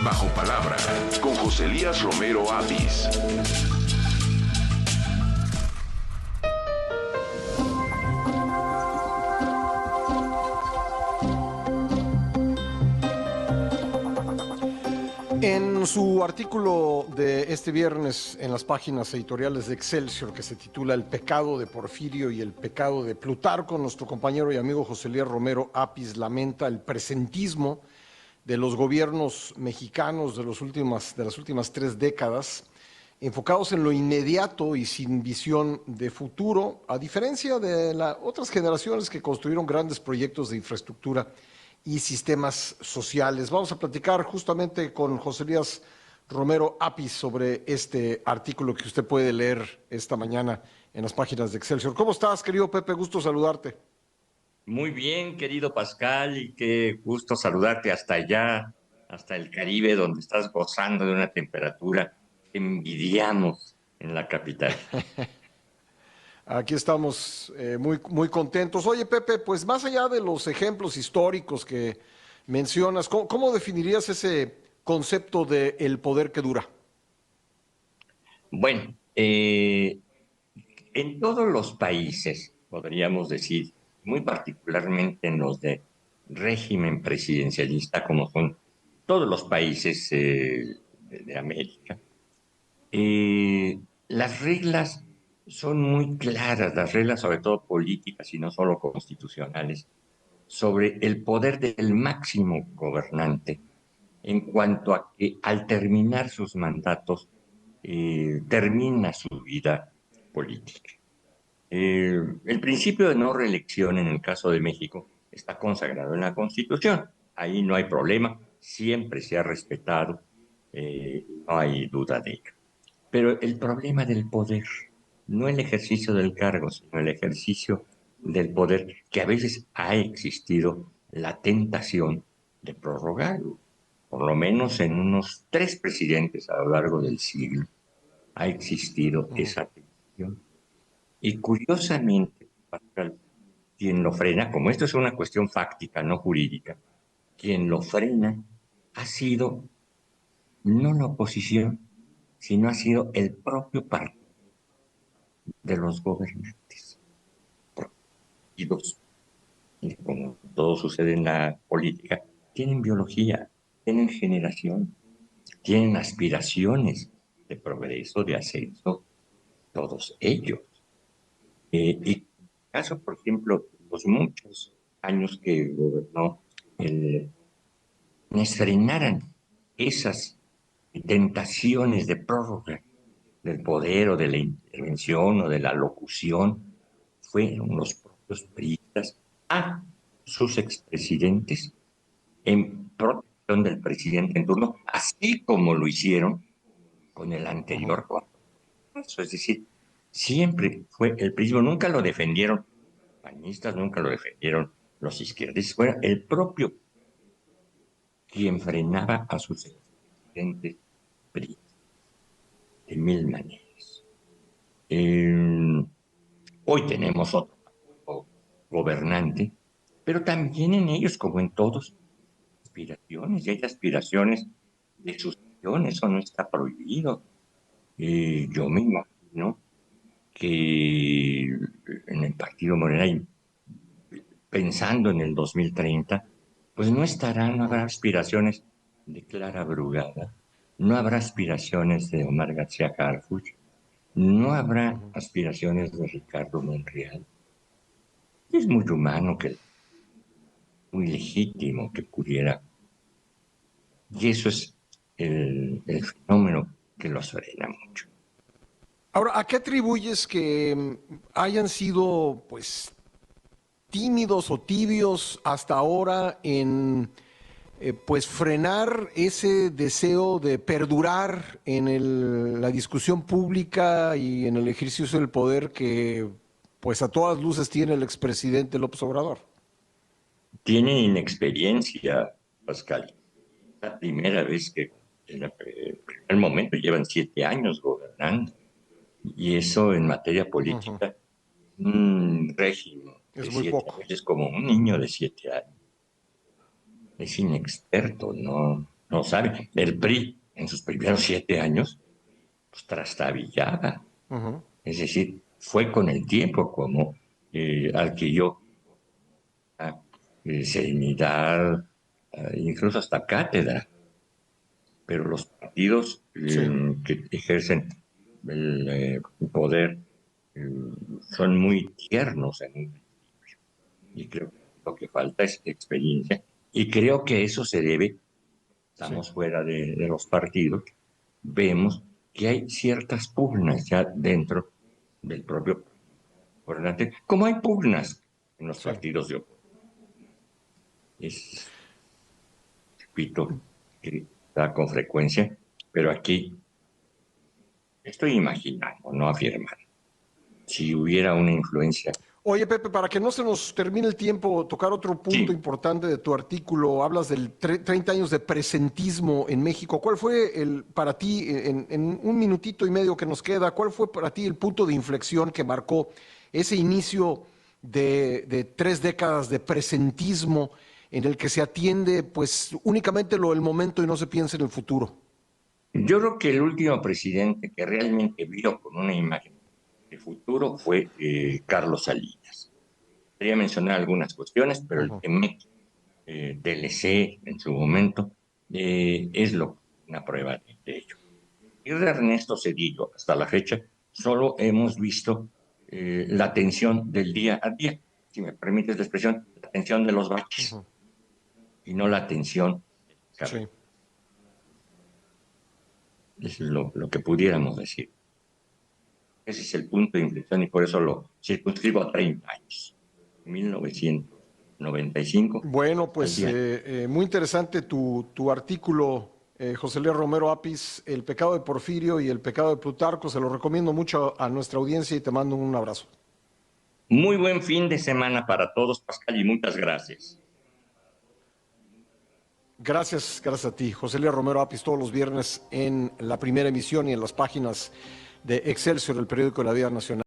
Bajo Palabra, con José Elías Romero Apis. En su artículo de este viernes en las páginas editoriales de Excelsior, que se titula El pecado de Porfirio y el pecado de Plutarco, nuestro compañero y amigo José Elías Romero Apis lamenta el presentismo de los gobiernos mexicanos de las últimas 3 décadas, enfocados en lo inmediato y sin visión de futuro, a diferencia de otras generaciones que construyeron grandes proyectos de infraestructura y sistemas sociales. Vamos a platicar justamente con José Elías Romero Apis sobre este artículo que usted puede leer esta mañana en las páginas de Excelsior. ¿Cómo estás, querido Pepe? Gusto saludarte. Muy bien, querido Pascal, y qué gusto saludarte hasta allá, hasta el Caribe, donde estás gozando de una temperatura que envidiamos en la capital. Aquí estamos muy contentos. Oye, Pepe, pues más allá de los ejemplos históricos que mencionas, ¿cómo definirías ese concepto de el poder que dura? Bueno, en todos los países, podríamos decir, muy particularmente en los de régimen presidencialista, como son todos los países de América, las reglas son muy claras, las reglas sobre todo políticas y no solo constitucionales, sobre el poder del máximo gobernante en cuanto a que al terminar sus mandatos termina su vida política. El principio de no reelección en el caso de México está consagrado en la Constitución. Ahí no hay problema, siempre se ha respetado, no hay duda de ello. Pero el problema del poder, no el ejercicio del cargo, sino el ejercicio del poder, que a veces ha existido la tentación de prorrogarlo. Por lo menos en unos 3 presidentes a lo largo del siglo ha existido esa tentación. Y curiosamente, Pascal, quien lo frena, como esto es una cuestión fáctica, no jurídica, quien lo frena ha sido no la oposición, sino ha sido el propio partido de los gobernantes. Y dos, y como todo sucede en la política, tienen biología, tienen generación, tienen aspiraciones de progreso, de ascenso, todos ellos. Y en el caso, por ejemplo, los muchos años que gobernó, el, quienes frenaran esas tentaciones de prórroga del poder o de la intervención o de la locución fueron los propios priistas a sus expresidentes en protección del presidente en turno, así como lo hicieron con el Ujú. anterior gobierno. Es decir, siempre fue el prismo, nunca lo defendieron panistas, nunca lo defendieron los izquierdistas, fue el propio quien frenaba a sus expresidentes de mil maneras. Hoy tenemos otro gobernante, pero también en ellos, como en todos, aspiraciones, y hay aspiraciones de sucesión, eso no está prohibido. Yo me imagino que en el Partido Morena, pensando en el 2030, pues no estarán, no habrá aspiraciones de Clara Brugada, no habrá aspiraciones de Omar García Harfuch, no habrá aspiraciones de Ricardo Monreal. Es muy humano, muy legítimo que pudiera. Y eso es el fenómeno que los frena mucho. Ahora, ¿a qué atribuyes que hayan sido, pues, tímidos o tibios hasta ahora en pues frenar ese deseo de perdurar en la discusión pública y en el ejercicio del poder que pues a todas luces tiene el expresidente López Obrador? Tienen inexperiencia, Pascal. La primera vez que, en el primer momento, llevan 7 años gobernando. Y eso en materia Ujú. política, un régimen de Es muy 7 poco. años es como un niño de 7 años. Es inexperto, ¿no? no sabe. El PRI, en sus primeros 7 años, pues trastabillaba. Ujú. Es decir, fue con el tiempo como adquirió serenidad, incluso hasta cátedra. Pero los partidos Sí. que ejercen el poder eh, son muy tiernos en un principio. Y creo que lo que falta es experiencia. Y creo que eso se debe, Sí. estamos fuera de los partidos, vemos que hay ciertas pugnas ya dentro del propio gobernante, como hay pugnas en los Sí. partidos de oposición. Es, repito, que da con frecuencia, pero aquí estoy imaginando, no afirmando. Si hubiera una influencia. Oye, Pepe, para que no se nos termine el tiempo, tocar otro punto Sí, importante de tu artículo, hablas del 30 años de presentismo en México. ¿Cuál fue para ti, en un minutito y medio que nos queda, cuál fue para ti el punto de inflexión que marcó ese inicio de 3 décadas de presentismo en el que se atiende pues únicamente lo del momento y no se piensa en el futuro? yo creo que el último presidente que realmente vio con una imagen de futuro fue Carlos Salinas. Quería mencionar algunas cuestiones, pero el Ujú. TEMEC, TLC en su momento, es una prueba de ello. Y de Ernesto Zedillo, hasta la fecha, solo hemos visto la tensión del día a día, si me permites la expresión, la tensión de los baches Ujú. y no la tensión del Sí. carril. Eso es lo que pudiéramos decir. Ese es el punto de inflexión y por eso lo circunscribo a 30 años, 1995 Bueno, al pues día. muy interesante tu artículo, José Luis Romero Apis, El pecado de Porfirio y el pecado de Plutarco. Se lo recomiendo mucho a nuestra audiencia y te mando un abrazo. Muy buen fin de semana para todos, Pascal, y muchas gracias. Gracias, gracias a ti. José Luis Romero Apis todos los viernes en la primera emisión y en las páginas de Excelsior, el periódico de la Vida Nacional.